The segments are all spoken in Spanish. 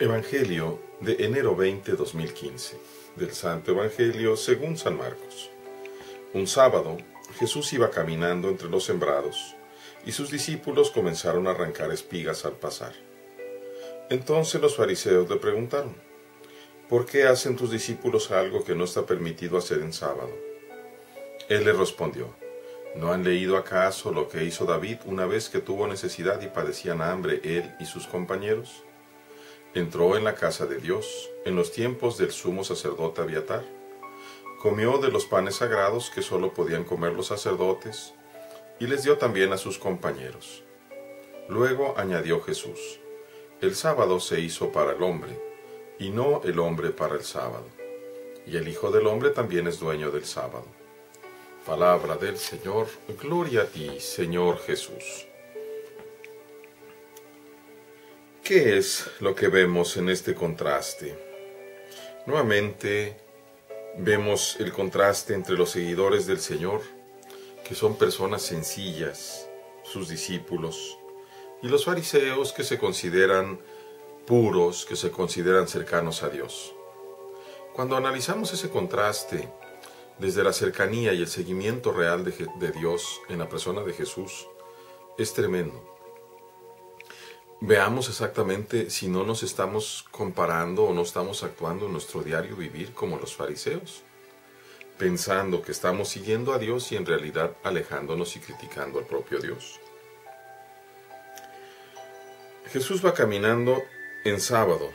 Evangelio de enero 20, 2015, del Santo Evangelio según San Marcos. Un sábado, Jesús iba caminando entre los sembrados, y sus discípulos comenzaron a arrancar espigas al pasar. Entonces los fariseos le preguntaron: ¿por qué hacen tus discípulos algo que no está permitido hacer en sábado? Él les respondió: ¿no han leído acaso lo que hizo David una vez que tuvo necesidad y padecían hambre él y sus compañeros? Entró en la casa de Dios en los tiempos del sumo sacerdote Abiatar. Comió de los panes sagrados que sólo podían comer los sacerdotes, y les dio también a sus compañeros. Luego añadió Jesús: el sábado se hizo para el hombre, y no el hombre para el sábado. Y el Hijo del Hombre también es dueño del sábado. Palabra del Señor. Gloria a ti, Señor Jesús. ¿Qué es lo que vemos en este contraste? Nuevamente vemos el contraste entre los seguidores del Señor, que son personas sencillas, sus discípulos, y los fariseos, que se consideran puros, que se consideran cercanos a Dios. Cuando analizamos ese contraste desde la cercanía y el seguimiento real de Dios en la persona de Jesús, es tremendo. Veamos exactamente si no nos estamos comparando o no estamos actuando en nuestro diario vivir como los fariseos, pensando que estamos siguiendo a Dios y en realidad alejándonos y criticando al propio Dios. Jesús va caminando en sábado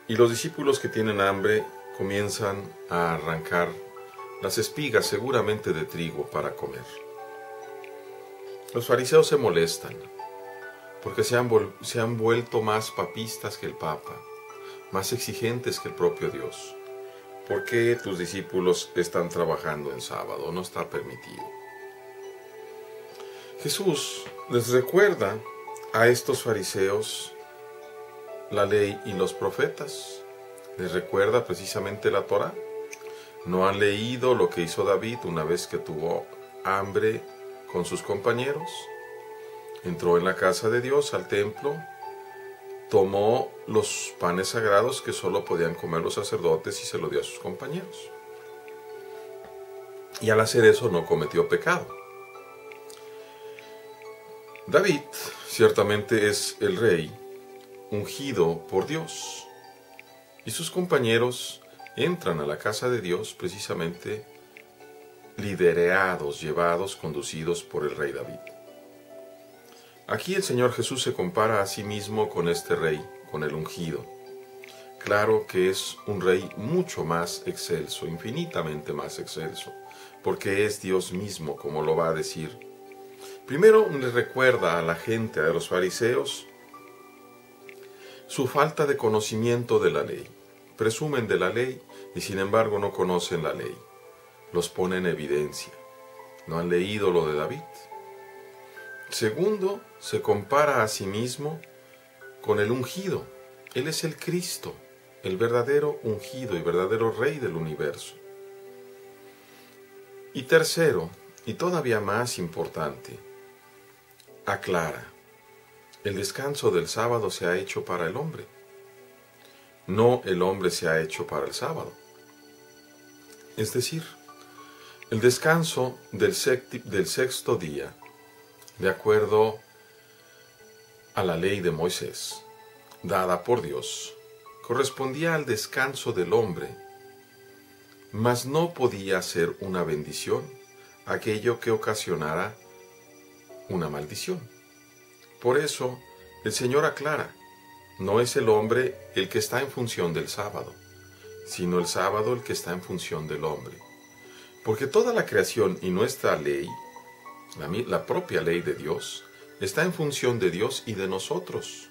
y los discípulos que tienen hambre comienzan a arrancar las espigas, seguramente de trigo, para comer. Los fariseos se molestan porque se han vuelto más papistas que el Papa, más exigentes que el propio Dios. ¿Por qué tus discípulos están trabajando en sábado? No está permitido. Jesús les recuerda a estos fariseos la ley y los profetas. Les recuerda precisamente la Torá. ¿No han leído lo que hizo David una vez que tuvo hambre con sus compañeros? Entró en la casa de Dios, al templo, tomó los panes sagrados que solo podían comer los sacerdotes y se lo dio a sus compañeros. Y al hacer eso no cometió pecado. David ciertamente es el rey ungido por Dios, y sus compañeros entran a la casa de Dios precisamente liderados, llevados, conducidos por el rey David. Aquí el Señor Jesús se compara a sí mismo con este rey, con el ungido. Claro que es un rey mucho más excelso, infinitamente más excelso, porque es Dios mismo, como lo va a decir. Primero le recuerda a la gente, a los fariseos, su falta de conocimiento de la ley. Presumen de la ley y sin embargo no conocen la ley. Los pone en evidencia. ¿No han leído lo de David? Segundo, se compara a sí mismo con el ungido. Él es el Cristo, el verdadero ungido y verdadero Rey del universo. Y tercero, y todavía más importante, aclara: el descanso del sábado se ha hecho para el hombre, no el hombre se ha hecho para el sábado. Es decir, el descanso del sexto día, de acuerdo a la ley de Moisés, dada por Dios, correspondía al descanso del hombre, mas no podía ser una bendición aquello que ocasionara una maldición. Por eso el Señor aclara: no es el hombre el que está en función del sábado, sino el sábado el que está en función del hombre. Porque toda la creación y nuestra ley, la propia ley de Dios, está en función de Dios y de nosotros.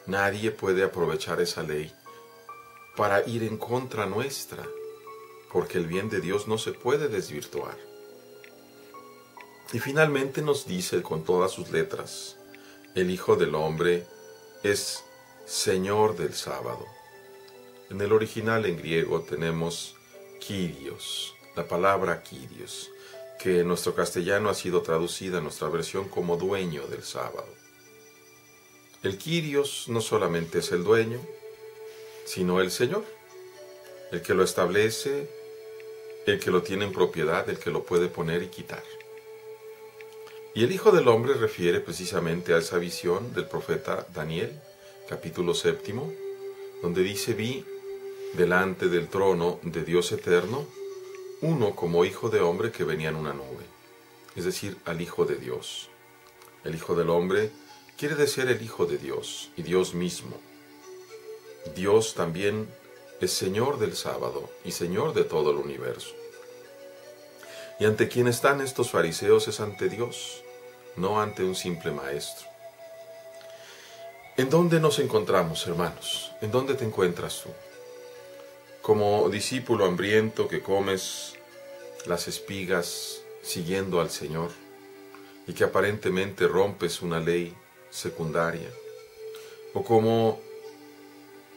Nadie puede aprovechar esa ley para ir en contra nuestra, porque el bien de Dios no se puede desvirtuar. Y finalmente nos dice con todas sus letras: el Hijo del Hombre es Señor del sábado. En el original en griego tenemos Kyrios, la palabra Kyrios, que en nuestro castellano ha sido traducida en nuestra versión como dueño del sábado. El Kyrios no solamente es el dueño, sino el Señor, el que lo establece, el que lo tiene en propiedad, el que lo puede poner y quitar. Y el Hijo del Hombre refiere precisamente a esa visión del profeta Daniel, capítulo 7, donde dice: vi delante del trono de Dios eterno uno como Hijo de Hombre que venía en una nube, es decir, al Hijo de Dios. El Hijo del Hombre quiere decir el Hijo de Dios y Dios mismo. Dios también es Señor del sábado y Señor de todo el universo. Y ante quien están estos fariseos es ante Dios, no ante un simple maestro. ¿En dónde nos encontramos, hermanos? ¿En dónde te encuentras tú? Como discípulo hambriento que comes las espigas siguiendo al Señor y que aparentemente rompes una ley secundaria, o como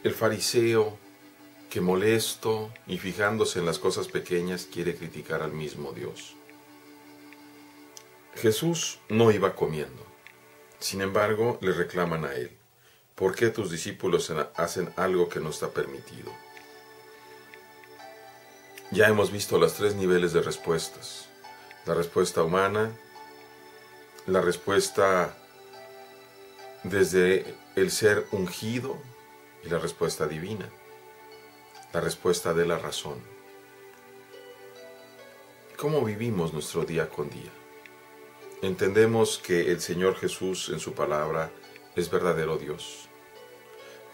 el fariseo que molesto y fijándose en las cosas pequeñas quiere criticar al mismo Dios. Jesús no iba comiendo, sin embargo le reclaman a él: ¿por qué tus discípulos hacen algo que no está permitido? Ya hemos visto los 3 niveles de respuestas: la respuesta humana, la respuesta desde el ser ungido y la respuesta divina, la respuesta de la razón. ¿Cómo vivimos nuestro día con día? ¿Entendemos que el Señor Jesús en su palabra es verdadero Dios?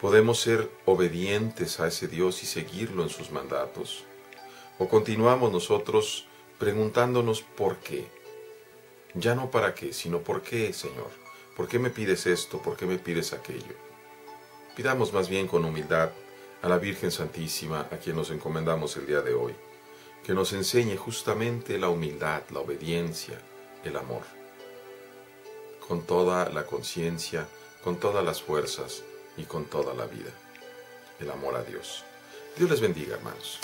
¿Podemos ser obedientes a ese Dios y seguirlo en sus mandatos? ¿O continuamos nosotros preguntándonos por qué? Ya no para qué, sino por qué, Señor. ¿Por qué me pides esto? ¿Por qué me pides aquello? Pidamos más bien con humildad a la Virgen Santísima, a quien nos encomendamos el día de hoy, que nos enseñe justamente la humildad, la obediencia, el amor, con toda la conciencia, con todas las fuerzas y con toda la vida. El amor a Dios. Dios les bendiga, hermanos.